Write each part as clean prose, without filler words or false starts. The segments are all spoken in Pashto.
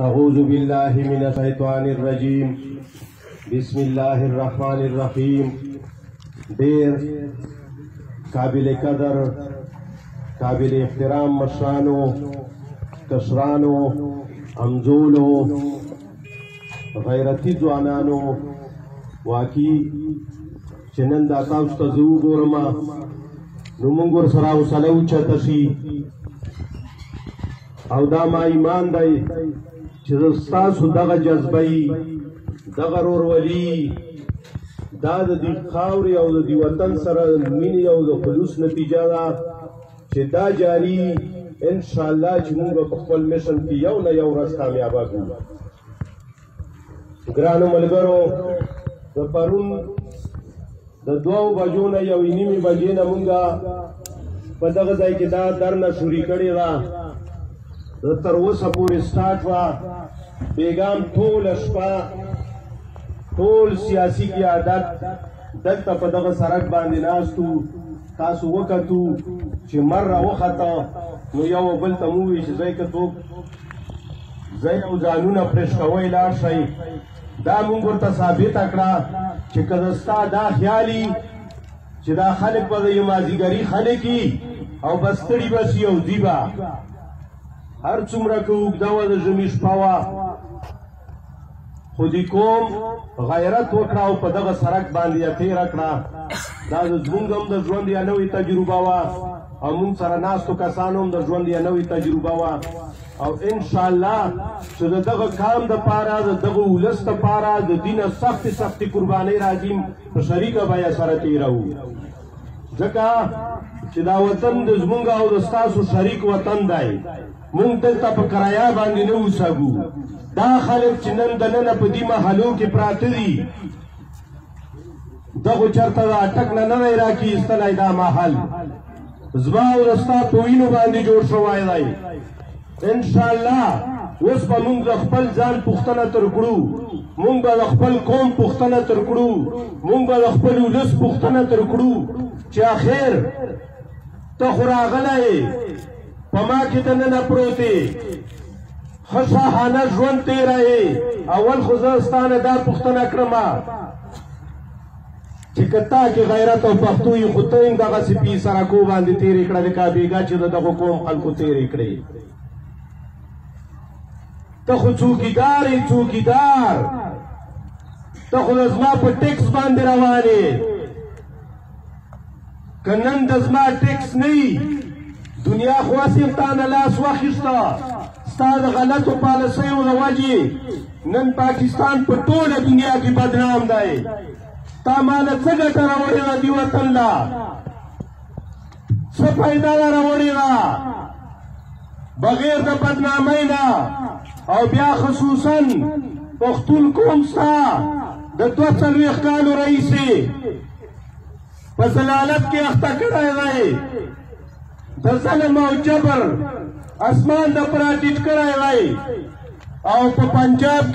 أعوذ بالله من الشيطان الرجيم بسم الله الرحمن الرحيم. دیر قابل قدر قابل احترام مشرانو کشرانو همزولو غیرتی ځوانانو واقعي چې نن دا تاسو ته زه وګورم نو موږ ورسره حوصله اوچته شي او دا ما ایمان دی چې ستاسو دغه جذبه دغه ورورولي دا د دې خاورې او د دې وطن سره مینې او د خلوص نتیجه ده چې دا جاري ان شاء الله چې موږ په خپل میشن کې یو نه یو ورځ کامیابه کړو. ګرانو ملګرو د پرون د 2 بجو نه 1:30 بجې نه موږ په دغه ځای کې دا درنه شروع کړې ده. د تر اوسه پورې سټارټ وه بیګام ټوله شپه ټول سیاسي قیادت دلته په دغه سړک باندې ناست وو. تاسو وکتو چې مر راوخته نو یو بل ته مو وویل چې ځای که څوک ځای او ځانونه فرېش کوئ لاړ شئ. دا مونږ ورته ثابته کړه چې که ستا دا خیالي چې دا خلک به د مازدیګري خلک او بس ستړي به شي او ځي به هر څومره که اوږده وه د ژمي شپه وه خو دې کوم غیرت وکړه او په دغه سړک باندې یې تېره کړه. دا زمونږ هم د ژوند یوه نوې تجربه وه او مونږ سره ناستو کسانو هم د ژوند یوه نوې تجربه وه او انشاءالله چې د دغه کام دپاره د دغه ولس دپاره د دې نه سختې سختې قربانۍ راځي په شریکه به یې سره تېروو ځکه چې دا وطن د زمونږ او د ستاسو شریک وطن دی. مونږ دلته په کرایه باندې نه اوسېږو. دا خلک چې نن دننه په دې محلو کې پراته دي دغو چېرته د اټک نه دی راکېستلی دا محل زما او د ستا په وینو باندې جوړ شوی دی. انشاءالله اوس به مونږ د خپل ځان پوښتنه تر کړو، مونږ به د خپل قوم پوښتنه تر کړو، مونږ به د خپل ولس پوښتنه تر کړو چې آخر ته خو راغلی په ما کې دننه پروت یې ښه شاهانه ژوند تېره یې. اول خو زه ستا نه دا پوښتنه کړم چې که تا کې غیرت او پښتو یې خو ته هم دغسې په سړکو باندې تېرې کړه لکه بېګا چې د دغو قوم خلکو تېرې کړې. ته خو څوکیدار یې څوکیدار، ته خو د زما په ټیکس باندې روان یې. که نن د زما ټیکس نه وي دنیا خو هسې تا نه لاس واخیسته ستا د غلطو پالیسیو د وجې نن پاکستان په ټوله دنیا کې بدنام دی. تا ماله څه ګټه راوړې ده دې وطن له څه فایده ده راوړې ده بغیر د بدنامۍ نه. او بیا خصوصا پښتون قوم ستا د 42 کالو رئیسې په ضلالت کې اخته کړی دی، د ظلم او جبر اسمان د پره ټیټ کړی دی. او په پنجاب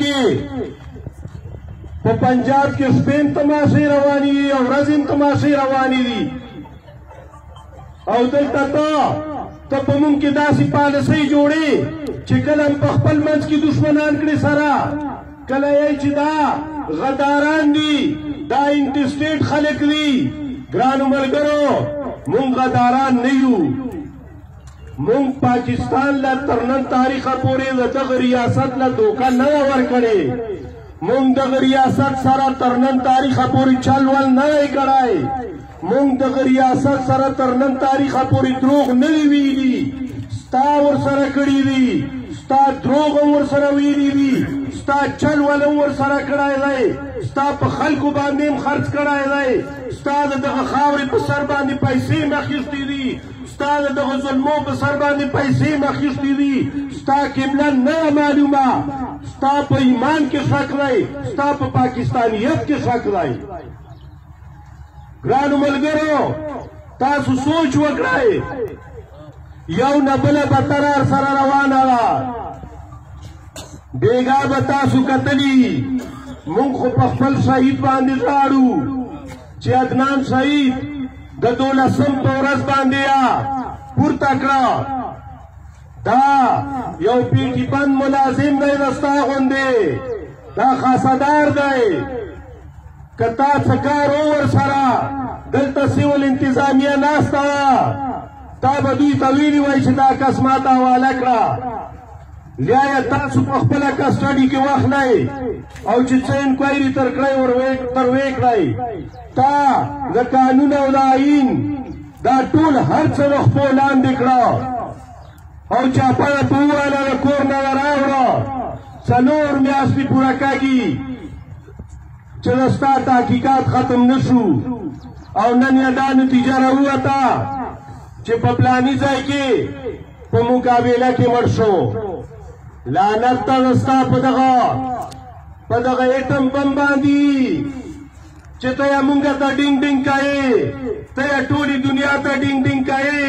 کې شپې هم تماشې روانې دي او ورځې هم تماشې روانې دي. او دلته ته په مونږ کې داسې پالیسۍ جوړې چې کله په خپل منځ کې دشمنان کړي سره، کله یې چې دا غداران دي دا انټسټیټ خلک دي. ګرانو ملګرو مونږ غداران نه یو. مونږ پاکستان له تر نن تاریخه پورې د دغه ریاست له دوکه نه ده ورکړې. مونږ دغه ریاست سره تر نن تاریخه پورې چل ول نه دی کړی. مونږ دغه ریاست سره تر نن تاریخه پورې دروغ نه دي ویلي. ستا ورسره کړي دي، ستا دروغ هم ورسره ویلي دي، ستا چل ول هم ورسره کړی دی، ستا په خلکو باندې هم خرڅ کړی دی، ستا د دغه خاورې په سر باندې پیسې هم اخیستې دي، ستا د دغه ظلمو په سر باندې پیسې هم اخیستې دي. ستا قبله نه معلومه، ستا په ایمان کې شک دی، ستا په پاکستانیت کې شک دی. ګرانو ملګرو تاسو سوچ وکړئ یو نه بله بدتره سره روانه ده. بېګا به تاسو کتلي مونږ خو په خپل شهید باندې ژاړو چې عدنان شهید د 12 په ورځ باندې پورته کړه. دا یو پیټي بند ملازم دی دستا غوندې دا خاصدار دی که تا څه کار ور سره دلته سیول انتظامیه ناسته وه تا به دوی ته ویلي وای چې دا کس ماته حواله کړه بیا یې تاسو په خپله کسټډي کې واخلئ او چې څه انکوایري تر ویې کړئ تا د قانون او د آئین دا ټول هر څه د خپو لاندې کړه او چاپړه په وویله د کور نه راوړه 4 میاشتې پوره کېږي چې د ستا تحقیقات ختم نه شو او نن یې دا نتیجه راووته چې په پلاني ځای کې په مقابله کې مړ شو لعنت ته د ستا په دغه ایټم بم باندې چې ته یې مونږ ته ډینګ ډینګ کوې ته یې ټولې دنیا ته ډینګ ډینګ کوې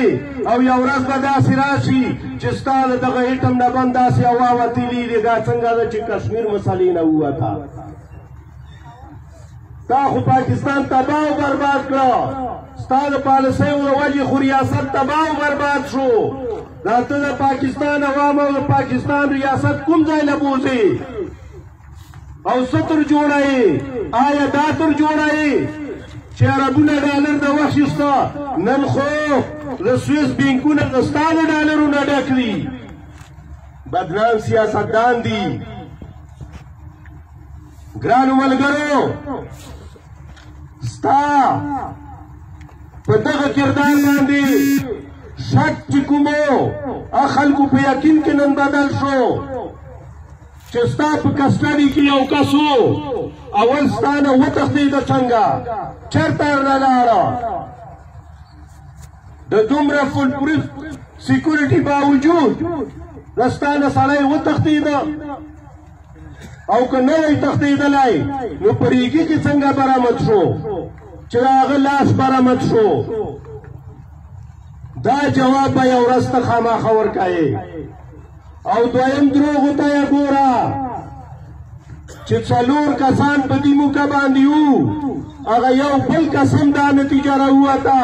او یو ورځ به داسې راشي چې ستا د دغه ایټم نه بند داسې هوا وتلي دي دا څنګه ده چې کشمیر مسلې نه ووته تا خو پاکستان تباه و برباد کړه ستا د پالیسیو د وجې خو ریاست تباه و برباد شو دا ته د پاکستان عوام او د پاکستان ریاست کوم ځای له بوځې او څه تر جوړوې آیا دا تر جوړوې چې عربونه ډالر د واخیسته نن خو د سویس بینکونه د ستا د ډالرونه ډک دي بدنام سیاستدان دي ګرانو ملګرو ستا په دغه کردار باندې شک چې کومو خلکو په یقین کې نن بدل شو چې ستا په کسټډي کې یو کس و اول ستا نه وتښتېده څنګه چېرته نه لاړه د دومره فل پروف سیکورټي باوجود د ستا نه سړی وتښتېده او که نه وی تښتېدلی نو په ریګي کې څنګه برآمد شو چې د هغه لاس برآمد شو دا جواب به یو ورځ ته خامخا ورکوې او دویم دروغو ته یې ګوره چې 4 کسان په دې موقع باندې وو هغه یو بل قسم دا نتیجه راووته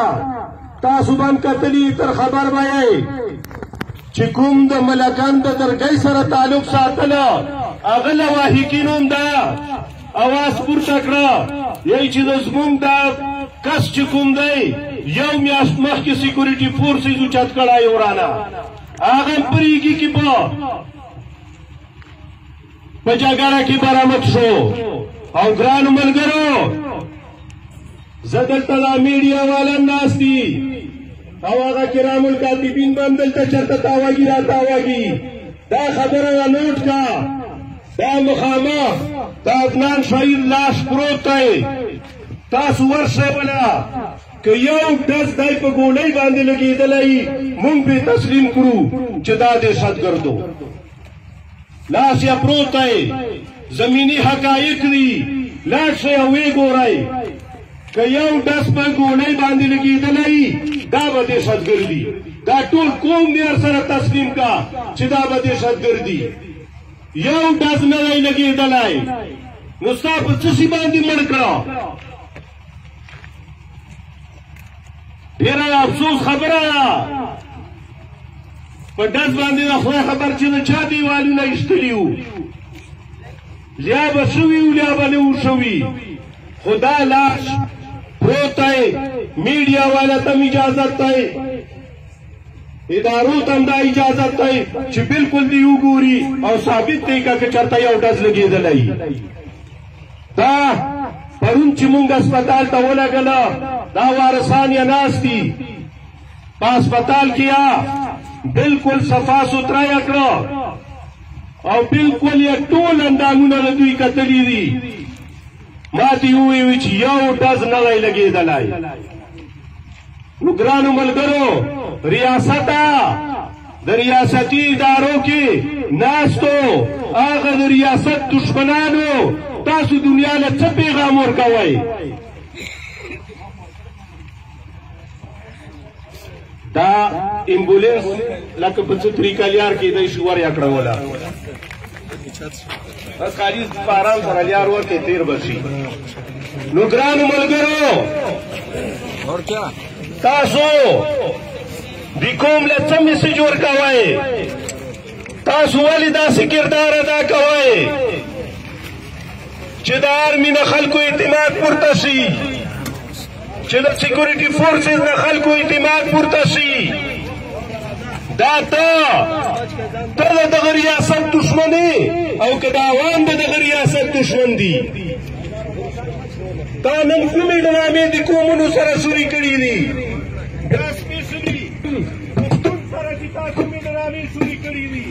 تاسو باندې کتلي تر خبر به یې چې کوم د ملکان د درګۍ سره تعلق ساتله هغه لواحقین هم دا اواز پورته کړه یی چې زمونږ دا کس چې کوم دی یو میاشت مخکې سیکورټي فورسز اوچت کړی ورانه هغه پریږي کې په جګړه کې برآمد شو او ګرانو ملګرو زه دلته دا میډیا والا ناست دي او هغه کرام الکاتبین به هم دلته چېرته تاواږي را تاواږي دا خبره را نوټ کا دا مخامخ د عدنان شهید لاس پروت دی تاسو ورشئ ولا که یو ډز دی په ګولۍ باندې لګېدلی مونږ پرې تسلیم کړو چې دا دهشتګردو لاس یې پروت دی زمینی حقایق دي لاړ شئ او ویې ګورئ که یو ډز په ګولۍ باندې لګېدلی دا به دهشتګرد دي دا ټول قوم دې سره تسلیم کا چې دا به دهشتګرد دي یو ډز نه دی لګېدلی نو ستا په څه شي باندې مړ کړه ډېره افسوس خبره ده په ډز باندې د خدای خبر چې د چا دیوالونه ایستلي وو لیا به شوي وو لیا به نه وو شوي خو دا لاش پروت دی میډیا والا ته هم اجازت دی ادارو ته هم دا اجازت دی چې بالکل دی وګوري او ثابت دی که چېرته یو ډز لګېدلی دا پرون چې مونږ اسپتال ته ولګله دا وارثان یې ناست دي په اسپتال کې بالکل صفا سوتره یې کړه او بالکل یې ټول اندامونه د دوی کتلي دي ما ته یې وویل چې یو ډز نه دی لګېدلی نو ګرانو ملګرو ریاسته د ریاستي ادارو کې ناستو هغه د ریاست دشمنانو تاسو دنیا له څه پیغام ورکوئ دا امبولانس لکه په څه طریقه لیار کېدی شي ور یې کړوله بس خالي په ارام سره لیار ورکې تیر به شي نو ګرانو ملګرو تاسو د قوم له څه میسج ورکوئ تاسو ولې داسې کردار ادا کوئ چې د آرمي نه خلکو اعتماد پورته شي، چې د سیکورټي فورسز نه خلکو اعتماد پورته شي. دا ته د دغه ریاست دشمنې او که د عوام د دغه ریاست دشمن دي. تا نن کومې ډرامې د قومونو سره سوري کړي دي؟ دا سپېڅلي پښتون سره چې تا کومې ډرامې سوري کړي دي؟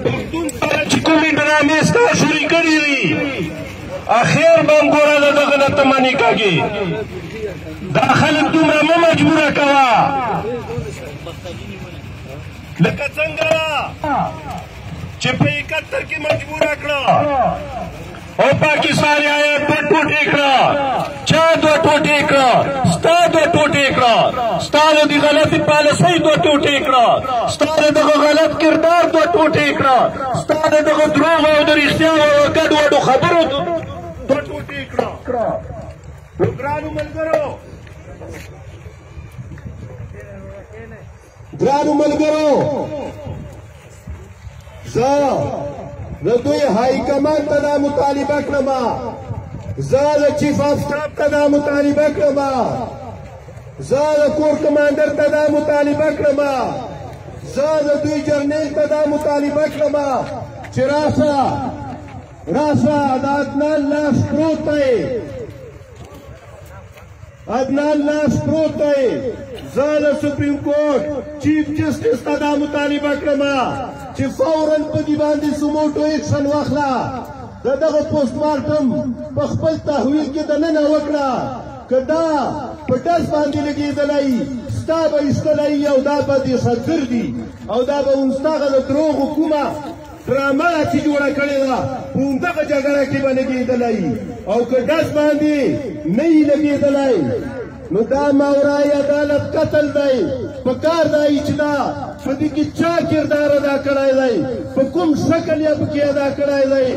پښتون سره چې کومې ډرامې ستا سوري کړي دي، اخر به هم ګوره د دغه نه ته منې کږې. دا خلک دومره مه مجبوره کوه لکه څنګه چې په 71 کې مجبوره کړه او پاکستان آیا په ټوټې کړه، چا دوه ټوټې کړه، ستا دوه ټوټې کړه، ستا د دې غلطې پالیسۍ دوه ټوټې کړه، ستا د دغه غلط کردار دوه ټوټې کړه، ستا د دغه دروغو او د رښتیاو او ګډوډو خبرو دوه ټوټې کړه. نو ګرانو ملګرو زه د دوی های کمان ته دا مطالبه کړم، زه د چیف آف سټاف ته دا مطالبه کړم، زه د کور کمانډر ته دا مطالبه کړم، زه د دوی جرنیل ته دا مطالبه کړم چې راشه د عدنان لاس پروت دی، عدنان لاس پروت دی. زه د سپریم کورټ چیف جسټس ته دا مطالبه کړم چې فوراً په دې باندې سموټو ایکشن واخله، د دغه پوسټ مارټم په خپل تحویل کې دننه وکړه. که دا په ډز باندې لګېدلی ستا به ایستلی او دا به دهشتګردي او دا به همستغه د دروغو کومه ډرامه چې جوړه کړې ده په همدغه جګړه کې به لګېدلی، او که ډز باندې نه یې لګېدلی نو دا ماورای عدالت قتل دی. په کار دی چې دا په دې کې چا کردار ادا کړی دی، په کوم شکل یې پکې ادا کړی دی،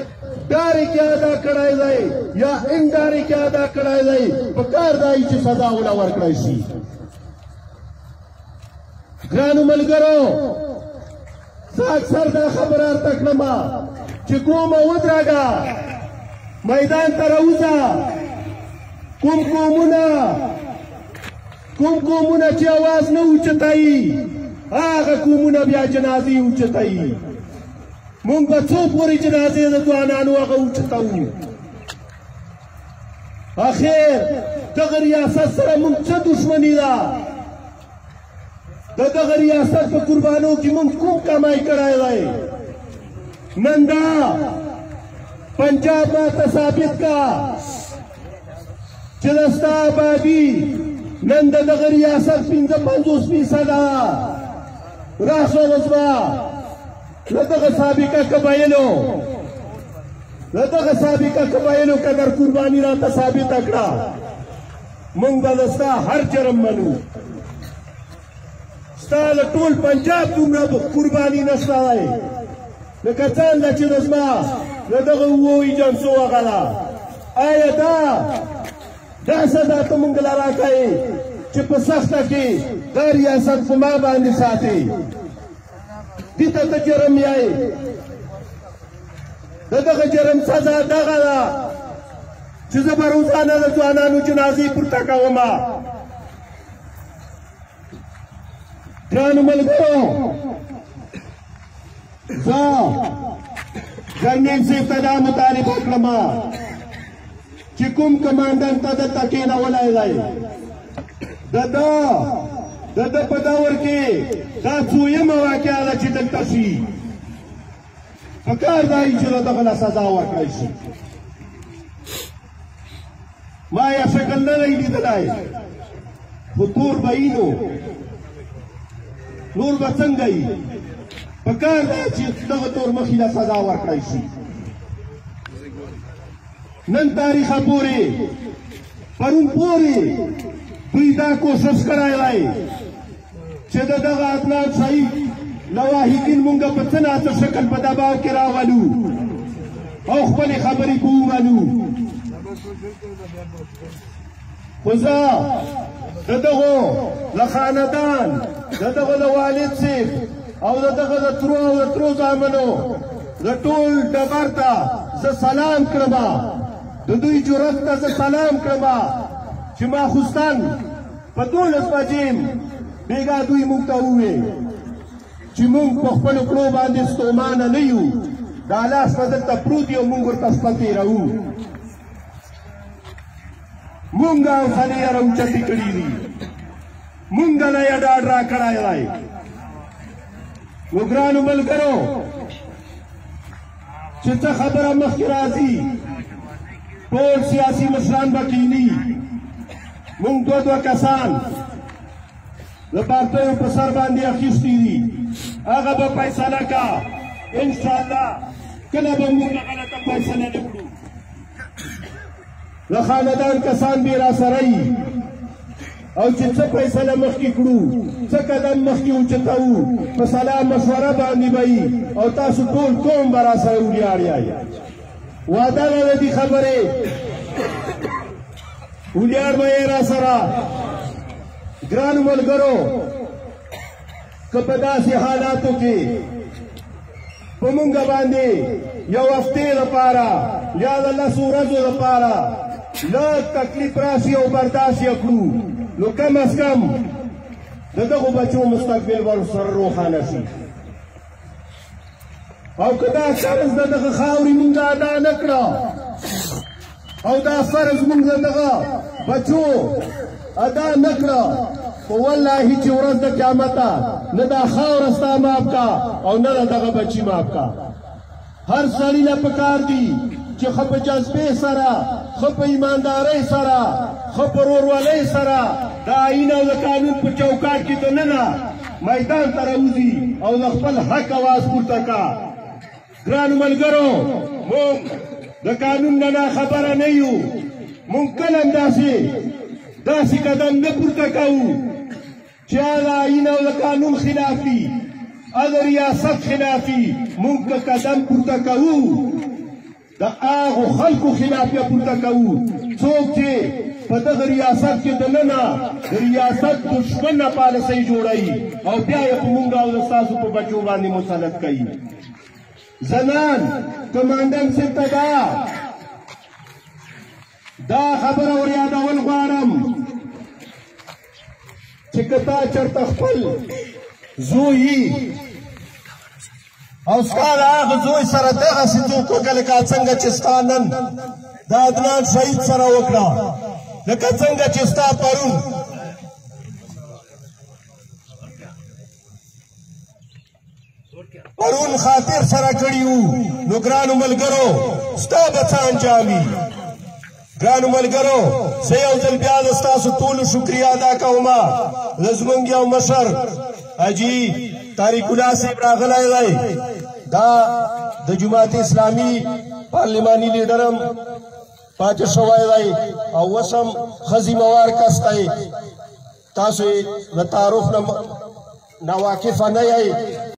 ډایرکټ یې ادا کړی دی یا انډایرکټ یې ادا کړی دی، په کار دی چې سزا ونه ورکړی شي. ګرانو ملګرو زه اکثر دا خبره ورته کړم چې قومه ودرېږه، میدان ته راوځه. کوم قومونه چې اواز نه اوچتایي هغه قومونه بیا جنازې اوچتایي. مونږ به څو پورې جنازې د ځوانانو هغه اوچتوو. اخر دغه ریاست سره مونږ څه دښمني ده؟ د دغه ریاست په قربانو کې مونږ کوم کمای کړی دی؟ نن دا پنجاب ماته ثابت کا چې د ستا آبادي نن د دغه ریاست 55% راشه وزما د دغه سابقه قبایلو قدر قرباني راته ثابته کړه. موږ به د ستا هر جرم منو. ستا د ټول پنجاب دومره قرباني نشته دی لکه څنګه چې د زما د دغه 7 ایجنسو هغه ده. آیا دا سزا ته موږ له راکوې چې په سخته کې دا ریاست په ما باندې ساتي؟ دې ته ته جرم یې. د دغه جرم سزا دغه ده چې زه به روزانه د ځوانانو جنازې پورته کوم. ګرانو ملګرو زه جنرال صاحب ته دا مطالبه کړم چې کوم کمانډر ته دلته کېنولی دی د ده په دور کې دا څویمه واقعه ده چې دلته شي. په کار دی چې د دغه له سزا ورکړی شي. ما یې شکل نه دی لیدلی خو تور به یي نور به څنګه یي؟ په کار دی چې دغه تور مخې له سزا ورکړی شي. نن تاریخه پورې پرون پورې دوی دا کوشش کړی دی چې د دغه عدنان شهید لواحقین مونږ په څه ناڅه شکل په دباو کې راولو او خپلې خبرې په ومنو. خو زه د دغو له خاندان د دغو د والد صاحب او د دغه د ترو او د ترو زامنو د ټول ډبر ته زه سلام کړم د دوی جرأت ته زه سلام کړم چې ماخوستن په 12 بجې بیګا دوی موږ ته وویل چې موږ په خپلو کړو باندې ستومانه نه یو دا لاس به دلته پروت یو موږ ورته شپه تېروو موږ حوصلې یې راوچتې کړي دي موږ نه یې ډاډ راکړی دی نو ګرانو ملګرو چې څه خبره مخکې راځي ټول سیاسي مشران به کیني موږ دوه کسان د پارټیو په سر باندې اخیستي دي هغه به فیصله کا انشاءالله کله به موږ غلطه فیصله نه کړو د خاندان کسان به راسره وي او چې څه فیصله مخکې کړو څه قدم مخکې اوچتوو په سلام مشوره باندې به وي او تاسو ټول قوم به راسره ولیاړ یئ وعده ده د دې خبرې ولیاړ به یې راسره ګرانو ملګرو که په داسې حالاتو کې په موږ باندې یو هفتې لپاره یا د 10 ورځو لپاره لږ تکلیف راشي او برداشت یې کړو نو کم از کم د دغو بچو مستقبل به ورسره روښانه شي او که دا فرض د دغه خاورې موږ ادا نه کړه او دا فرض موږ د دغه بچو ادا نه کړه خو والله چې ورځ د قیامته نه دا خاوره ستا معاف کا او نه دغه بچي معاف کا هر سړي له پکار دي چې ښه په جذبې سره ښه په ایماندارۍ سره ښه په ورورولۍ سره د آیین او د قانون په چوکاټ کې دننه میدان ته راوځي او د خپل حق اواز پورته کا ګرانو ملګرو موږ د قانون نه ناخبره نه یو موږ کله هم داسې قدم نه پورته کوو چې د آیین او د قانون خلافي د ریاست خلافي موږ که قدم پورته کوو د هغو خلکو خلاف یې پورته کوو څوک چې په دغه ریاست کې دننه د ریاست دشمنه پالیسۍ جوړوي او بیا یې په موږ او د ستاسو په بچو باندې مسلط کوي زنان کمانډن صاحب ته دا خبره ور یادول غواړم چې که تا چېرته خپل زوی او ستا د هغه زوی سره دغسې څوک وکړه لکه څنګه چې ستا نن د عدنان شهید سره وکړه لکه څنګه چې ستا پرون خاطر سره کړي وو نو ګرانو ملګرو ستا به څه انجام وي ګرانو ملګرو زه یو ځل بیا د ستاسو ټولو شکریه ادا کوم زموږ یو مشر حاجي طارق الله صاحب راغلی دی دا د جماعت اسلامي پارلماني لیډر هم پاتې شوی دی او اوس هم ښه ذمهوار کس دی تاسو یې د تعارف نه ناواقفه نه یئ